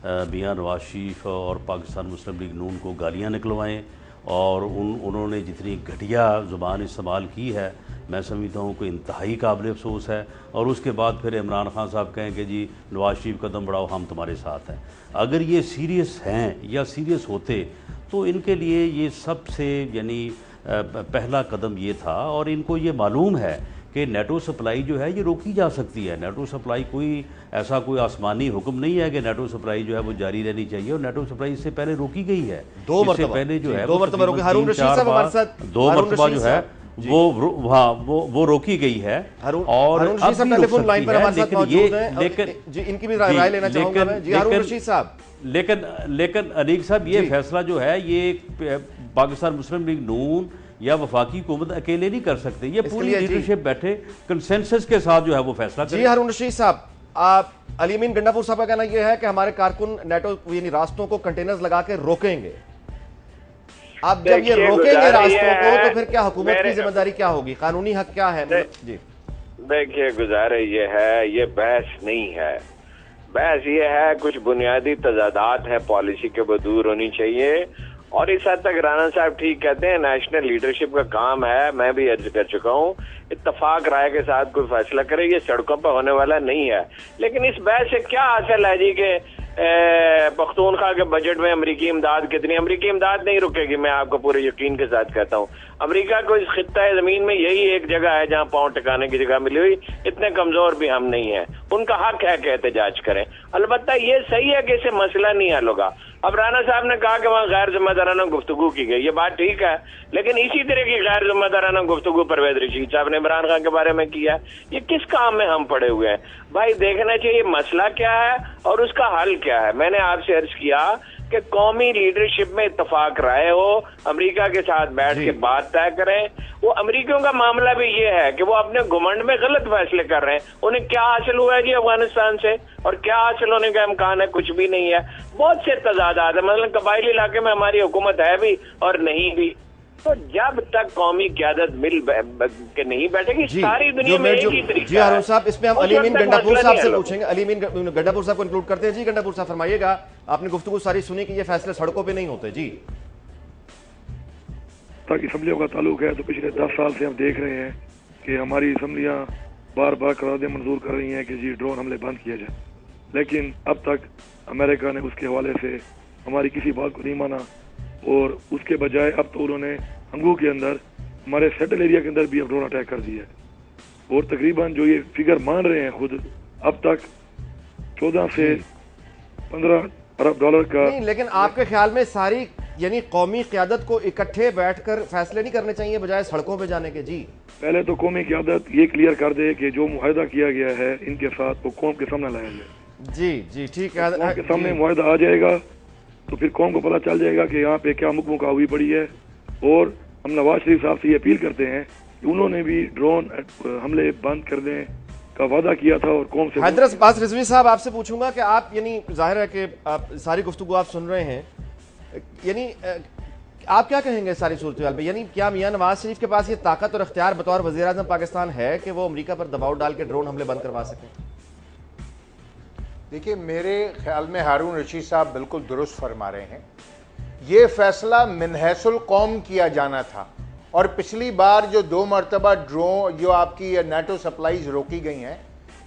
मियां नवाज शरीफ और पाकिस्तान मुस्लिम लीग नून को गालियाँ निकलवाएँ, और उन्होंने जितनी घटिया ज़ुबान इस्तेमाल की है मैं समझता हूँ कि इंतहाई काबिल अफसोस है। और उसके बाद फिर इमरान खान साहब कहें कि जी नवाज शरीफ कदम बढ़ाओ, हम तुम्हारे साथ हैं। अगर ये सीरियस हैं या सीरियस होते तो इनके लिए ये सबसे यानी पहला कदम ये था, और इनको ये मालूम है कि नेटो सप्लाई जो है ये रोकी जा सकती है। नेटो सप्लाई कोई ऐसा कोई आसमानी हुक्म नहीं है कि नेटो सप्लाई जो है वो जारी रहनी चाहिए, और नेटो सप्लाई इससे पहले रोकी गई है। दो मरतबा पहले जो है दो मरतबा रोकी। हारून रशीद साहब हमारे साथ, 2 मरतबा जो है وہ روکی گئی ہے اور ہارون رشید صاحب ٹیلی فون لائن پر ہمارے ساتھ موجود ہیں، جی ان کی بھی رائے لینا چاہوں گا میں۔ جی ہارون رشید صاحب، لیکن انیق صاحب یہ فیصلہ جو ہے یہ پاکستان مسلم لیگ نون یا وفاقی حکومت اکیلے نہیں کر سکتے، یہ پوری لیڈرشپ بیٹھے کنسنسس کے ساتھ جو ہے وہ فیصلہ کرے۔ جی ہارون رشید صاحب، علی امین گنڈا پور صاحب کا کہنا یہ ہے کہ ہمارے کارکن نیٹو یعنی راستوں کو کنٹینرز لگا کے روکیں گے۔ اب جب یہ روکیں گے راستوں کو تو پھر کیا حکومت کی ذمہ داری کیا ہوگی، قانونی حق کیا ہے؟ جی دیکھیے گزارے یہ ہے، یہ بحث نہیں ہے، بحث یہ ہے کچھ بنیادی تضادات ہیں پالیسی کے وہ دور ہونی چاہیے، اور اس حد تک رانا صاحب ٹھیک کہتے ہیں نیشنل لیڈرشپ کا کام ہے، میں بھی عرض کر چکا ہوں، اتفاق رائے کے ساتھ کوئی فیصلہ کرے، یہ سڑکوں پہ ہونے والا نہیں ہے۔ لیکن اس بحث سے کیا حاصل ہے جی کہ پختونخوا کے بجٹ میں امریکی امداد کتنی؟ امریکی امداد نہیں رکے گی، میں آپ کو پورے یقین کے ساتھ کہتا ہوں۔ امریکہ کو اس خطہ زمین میں یہی ایک جگہ ہے جہاں پاؤں ٹکانے کی جگہ ملی ہوئی، اتنے کمزور بھی ہم نہیں ہیں، ان کا حق ہے کہ احتجاج کریں۔ البتہ یہ صحیح ہے کہ اسے مسئلہ نہیں حل ہوگا۔ اب رانا صاحب نے کہا کہ وہاں غیر ذمہ دارانہ گفتگو کی گئی، یہ بات ٹھیک ہے، لیکن اسی طرح کی غیر ذمہ دارانہ گفتگو پرویز رشید صاحب نے عمران خان کے بارے میں کیا ہے۔ یہ کس کام میں ہم پڑے ہوئے ہیں بھائی؟ دیکھنا چاہیے مسئلہ کیا ہے اور اس کا حل کیا ہے۔ میں نے آپ سے عرض کیا کہ قومی لیڈرشپ میں اتفاق رائے ہو، امریکہ کے ساتھ بیٹھ کے بات طے کریں۔ وہ امریکیوں کا معاملہ بھی یہ ہے کہ وہ اپنے گھمنڈ میں غلط فیصلے کر رہے ہیں۔ انہیں کیا حاصل ہوا ہے جی افغانستان سے، اور کیا حاصل ہونے کا امکان ہے؟ کچھ بھی نہیں ہے۔ بہت سے تضادات ہیں، مثلا قبائلی علاقے میں ہماری حکومت ہے بھی اور نہیں بھی، تو جب تک قومی قیادت مل کے نہیں بیٹھے گی ساری دنیا میں ایک ہی طریقہ ہے۔ جی ہارون صاحب، اس میں ہم علی امین گنڈا پور صاحب سے پوچھیں گے، علی امین گنڈا پور صاحب کو انکلوڈ کرتے ہیں۔ جی گنڈا پور صاحب فرمائیے گا، آپ نے گفتگو ساری سنی کہ یہ فیصلے سڑکوں پہ نہیں ہوتے۔ جی تاکہ اسمبلیوں کا تعلق ہے تو پچھلے 10 سال سے ہم دیکھ رہے ہیں کہ ہماری اسمبلیاں بار بار قراردادیں منظور کر رہی ہیں کہ جی ڈرون حملے بند کیا جائے، لیکن اب تک امریکہ نے اس کے حوالے سے ہماری کسی بات کو نہیں مانا، اور اس کے بجائے اب تو انہوں نے ہنگو کے اندر ہمارے سیٹل ایریا کے اندر بھی اب ڈرون اٹیک کر دیا ہے، اور تقریباً جو یہ فگر مان رہے ہیں خود، اب تک 14 سے 15 ارب ڈالر کا۔ نہیں، لیکن آپ کے خیال میں ساری یعنی قومی قیادت کو اکٹھے بیٹھ کر فیصلے نہیں کرنے چاہیے بجائے سڑکوں پہ جانے کے؟ جی پہلے تو قومی قیادت یہ کلیئر کر دے کہ جو معاہدہ کیا گیا ہے ان کے ساتھ وہ قوم کے سامنے لایا جائے۔ جی ٹھیک ہے، قوم کے سامنے معاہدہ آ جائے گا تو پھر قوم کو پتہ چل جائے گا کہ یہاں پہ کیا مکمل کا ہوئی پڑی ہے، اور ہم نواز شریف صاحب سے یہ اپیل کرتے ہیں کہ انہوں نے بھی ڈرون حملے بند کرنے کا وعدہ کیا تھا، اور قوم سے حیدر عباس رضوی صاحب آپ سے پوچھوں گا کہ آپ یعنی ظاہر ہے کہ آپ ساری گفتگو آپ سن رہے ہیں، یعنی آپ کیا کہیں گے ساری صورتحال پہ؟ یعنی کیا میاں نواز شریف کے پاس یہ طاقت اور اختیار بطور وزیر اعظم پاکستان ہے کہ وہ امریکہ پر دباؤ ڈال کے ڈرون حملے بند کروا سکیں؟ دیکھیے میرے خیال میں ہارون رشید صاحب بالکل درست فرما رہے ہیں، یہ فیصلہ منحیث القوم کیا جانا تھا، اور پچھلی بار جو 2 مرتبہ ڈرون جو آپ کی نیٹو سپلائیز روکی گئی ہیں،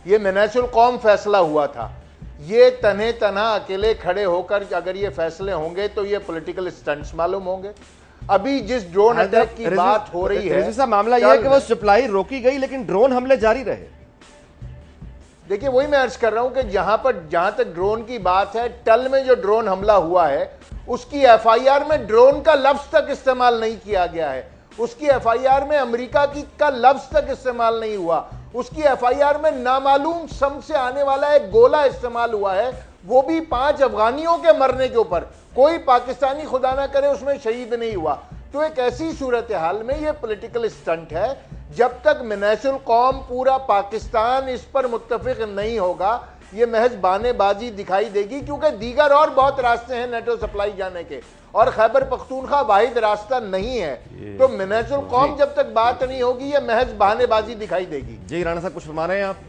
یہ منحیث القوم فیصلہ ہوا تھا۔ یہ تنہا اکیلے کھڑے ہو کر اگر یہ فیصلے ہوں گے تو یہ پولیٹیکل سٹنٹس معلوم ہوں گے۔ ابھی جس ڈرون اٹیک کی بات ہو رہی ہے، رضوی صاحب معاملہ یہ ہے کہ وہ سپلائی روکی گئی لیکن ڈرون حملے جاری رہے۔ دیکھیے وہی میں عرض کر رہا ہوں کہ جہاں تک ڈرون کی بات ہے، ٹل میں جو ڈرون حملہ ہوا ہے اس کی ایف آئی آر میں ڈرون کا لفظ تک استعمال نہیں کیا گیا ہے، اس کی ایف آئی آر میں امریکہ کا لفظ تک استعمال نہیں ہوا، اس کی ایف آئی آر میں نامعلوم سمت سے آنے والا ایک گولہ استعمال ہوا ہے، وہ بھی 5 افغانیوں کے مرنے کے اوپر، کوئی پاکستانی خدا نہ کرے اس میں شہید نہیں ہوا۔ تو ایک ایسی صورتحال میں یہ پولیٹیکل سٹنٹ ہے، جب تک منحیث القوم پورا پاکستان اس پر متفق نہیں ہوگا یہ محض بانے بازی دکھائی دے گی، کیونکہ دیگر اور بہت راستے ہیں نیٹو سپلائی جانے کے، اور خیبر پختونخوا واحد راستہ نہیں ہے، تو منحیث القوم جب تک بات نہیں ہوگی یہ محض بانے بازی دکھائی دے گی۔ جی رانا صاحب کچھ فرما رہے ہیں آپ؟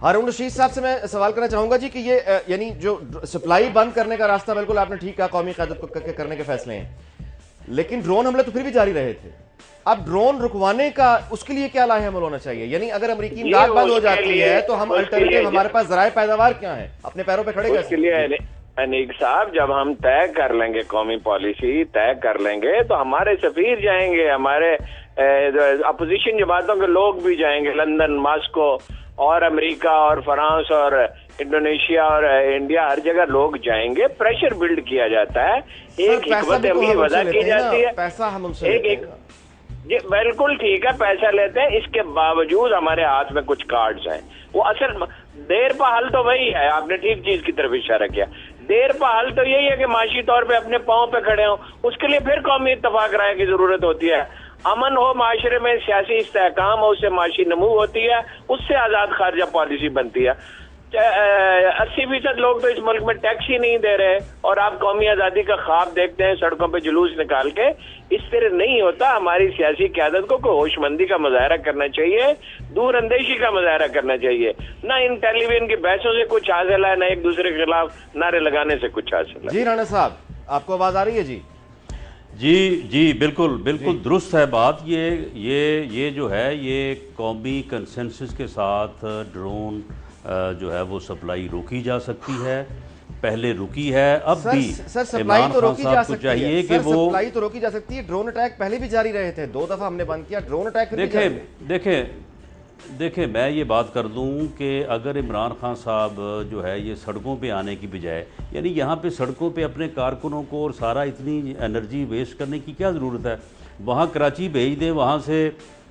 ہارون رشید صاحب سے میں سوال کرنا چاہوں گا جی کہ یہ یعنی جو سپلائی بند کرنے کا راستہ بالکل آپ نے ٹھیک کہا، قومی قیادت کو کرنے کے فیصلے ہیں، لیکن ڈرون حملے تو پھر بھی جاری رہے تھے۔ اب ڈرون رکوانے کا اس کے لیے کیا لاہے عمل ہونا چاہیے؟ یعنی اگر امریکی امداد بند ہو جاتی ہے تو ہم الٹرنیٹیو ہمارے پاس ذرائع پیداوار کیا ہیں؟ اپنے پیروں پہ کھڑے اس کے لیے انیق صاحب جب ہم طے کر لیں گے، قومی پالیسی طے کر لیں گے تو ہمارے سفیر جائیں گے، ہمارے اپوزیشن جماعتوں کے لوگ بھی جائیں گے، لندن، ماسکو اور امریکہ اور فرانس اور इंडोनेशिया और इंडिया, हर जगह लोग जाएंगे, प्रेशर बिल्ड किया जाता है, एक हिकमत अमली वजह की जाती है, पैसा हम उनसे एक जी बिल्कुल ठीक है, पैसा लेते हैं, इसके बावजूद हमारे हाथ में कुछ कार्ड्स हैं। वो असल देर पा हल तो वही है, आपने ठीक चीज की तरफ इशारा किया, देर पा हल तो यही है कि माशी तौर पे अपने पांव पे खड़े हों, उसके लिए फिर कौमी इत्तफाक राय की जरूरत होती है। अमन हो माशरे में, सियासी इस्तेहकाम हो, उससे माशी नमू होती है, उससे आजाद खारजा पॉलिसी बनती है। 80% लोग तो इस मुल्क में टैक्स ही नहीं दे रहे, और आप कौमी आजादी का ख्वाब देखते हैं सड़कों पे जुलूस निकाल के। इस तरह नहीं होता। हमारी सियासी क़यादत को होशमंदी का मुजाहरा करना चाहिए, दूर अंदेशी का मुजाहरा करना चाहिए, ना इन टेलीविजन की बहसों से कुछ हासिल है, ना एक दूसरे के खिलाफ नारे लगाने से कुछ हासिल है। जी राणा साहब, आपको आवाज आ रही है? जी बिल्कुल बिल्कुल दुरुस्त है बात। ये जो है, ये कौमी कंसेंसस के साथ ड्रोन जो है वो सप्लाई रोकी जा सकती है, पहले रुकी है, अब भी सर सप्लाई तो रोकी जा सकती है, चाहिए कि वो सप्लाई तो रोकी जा सकती है। ड्रोन अटैक पहले भी जारी रहे थे, 2 दफा हमने बंद किया, ड्रोन अटैक देखें मैं ये बात कर दूं कि अगर इमरान खान साहब जो है ये सड़कों पे आने की बजाय, यानी यहाँ पे सड़कों पे अपने कारकुनों को और सारा इतनी एनर्जी वेस्ट करने की क्या ज़रूरत है, वहाँ कराची भेज दें, वहाँ से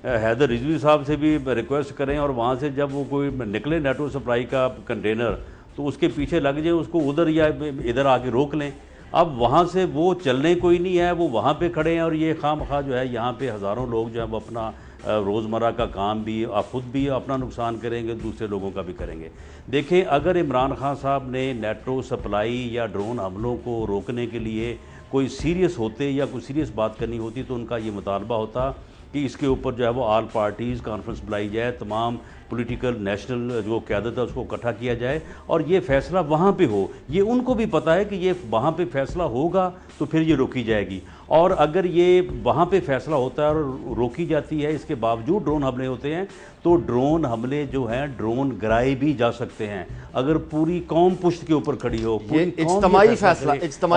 हैदर रिजवी साहब से भी रिक्वेस्ट करें, और वहाँ से जब वो कोई निकले नेटो सप्लाई का कंटेनर तो उसके पीछे लग जाए, उसको उधर या इधर आके रोक लें। अब वहाँ से वो चलने कोई नहीं है, वो वहाँ पे खड़े हैं, और ये खामखा जो है यहाँ पे हज़ारों लोग जो है वो अपना रोज़मर्रा का काम भी, आप खुद भी अपना नुकसान करेंगे, दूसरे लोगों का भी करेंगे। देखें, अगर इमरान खान साहब ने नेटो सप्लाई या ड्रोन हमलों को रोकने के लिए कोई सीरियस होते या कोई सीरियस बात करनी होती तो उनका ये मुतालबा होता कि इसके ऊपर जो है वो ऑल पार्टीज़ कॉन्फ्रेंस बुलाई जाए, तमाम पॉलिटिकल नेशनल जो क़यादत है उसको इकट्ठा किया जाए और ये फ़ैसला वहाँ पे हो। ये उनको भी पता है कि ये वहाँ पे फ़ैसला होगा तो फिर ये रोकी जाएगी, और अगर ये वहाँ पे फ़ैसला होता है और रोकी जाती है, इसके बावजूद ड्रोन हमले होते हैं, तो ड्रोन हमले जो हैं ड्रोन गिराए भी जा सकते हैं। अगर पूरी कौम पुश्त के ऊपर खड़ी हो, इज्तिमाई फैसला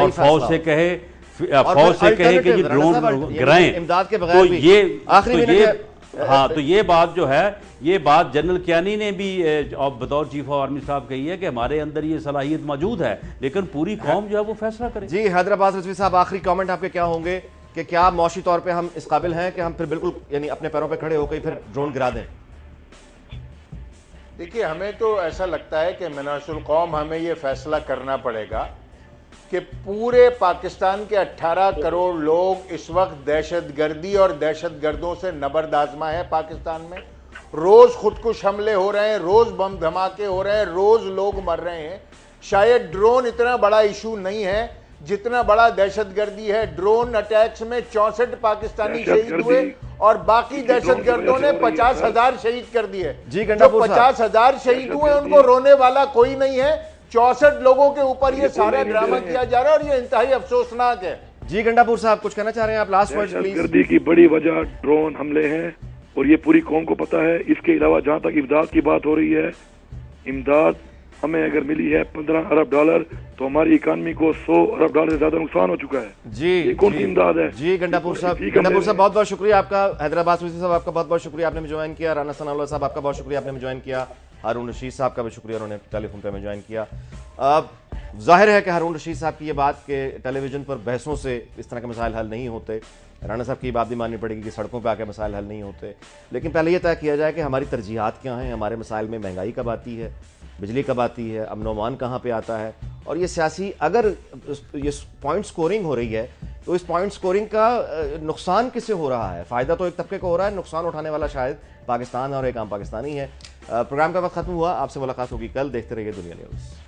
फौज से कहे कि ये ड्रोन गिराएं, इमदाद के तो बगैर ये आखिरी हाँ, तो ये बात जो है, ये बात जनरल कियानी ने भी बतौर चीफ ऑफ आर्मी साहब कही है कि हमारे अंदर ये सलाहियत मौजूद है, लेकिन पूरी कौम जो है वो फैसला करे। जी हैदराबाद रिजवी साहब, आखिरी कमेंट आपके क्या होंगे कि क्या मौशी तौर पे हम इस काबिल हैं कि हम फिर बिल्कुल यानी अपने पैरों पे खड़े होकर फिर ड्रोन गिरा दें? देखिए, हमें तो ऐसा लगता है कि मनासुल कौम हमें ये फैसला करना पड़ेगा कि पूरे पाकिस्तान के 18 करोड़ लोग इस वक्त दहशतगर्दी और दहशतगर्दों से नबरदाजमा है। पाकिस्तान में रोज खुदकुश हमले हो रहे हैं, रोज बम धमाके हो रहे हैं, रोज लोग मर रहे हैं। शायद ड्रोन इतना बड़ा इशू नहीं है जितना बड़ा दहशतगर्दी है। ड्रोन अटैक्स में 64 पाकिस्तानी शहीद हुए और बाकी दहशतगर्दों ने 50,000 शहीद कर दिए। जी, जो 50,000 शहीद हुए उनको रोने वाला कोई नहीं है। 64 लोगों के ऊपर ये सारा ड्रामा किया जा रहा है और ये इंतहाई अफसोसनाक है। जी गंडापुर साहब, कुछ कहना चाह रहे हैं आप? Last word please. दहशतगर्दी की बड़ी वजह ड्रोन हमले हैं और ये पूरी कौम को पता है। इसके अलावा जहां तक इमदाद की बात हो रही है, इमदाद हमें अगर मिली है $15 अरब तो हमारी इकानमी को $100 अरब से ज्यादा नुकसान हो चुका है। जी, ये कौन सी इमदाद है? जी गंडापुर साहब, बहुत बहुत शुक्रिया आपका। हैदराबाद साहब, आपका बहुत बहुत शुक्रिया, आपने ज्वाइन किया। राना सनाउल्लाह साहब, आपका बहुत शुक्रिया, आपने ज्वाइन किया। हारून रशीद साहब का भी शुक्रिया, उन्होंने टेलीफोन पे ज्वाइन किया। जाहिर है कि हारून रशीद साहब की ये बात कि टेलीविजन पर बहसों से इस तरह के मसाइल हल नहीं होते, राना साहब की बात भी माननी पड़ेगी कि सड़कों पे आके मसाइल हल नहीं होते। लेकिन पहले ये तय किया जाए कि हमारी तरजीहात क्या हैं। हमारे मसाइल में महंगाई कब आती है, बिजली कब आती है, अमन अमान कहाँ पे आता है, और ये सियासी अगर ये पॉइंट स्कोरिंग हो रही है तो इस पॉइंट स्कोरिंग का नुकसान किससे हो रहा है? फ़ायदा तो एक तबके को हो रहा है, नुकसान उठाने वाला शायद पाकिस्तान और एक आम पाकिस्तानी है। प्रोग्राम का वक्त खत्म हुआ, आपसे मुलाकात होगी कल। देखते रहिए दुनिया न्यूज़।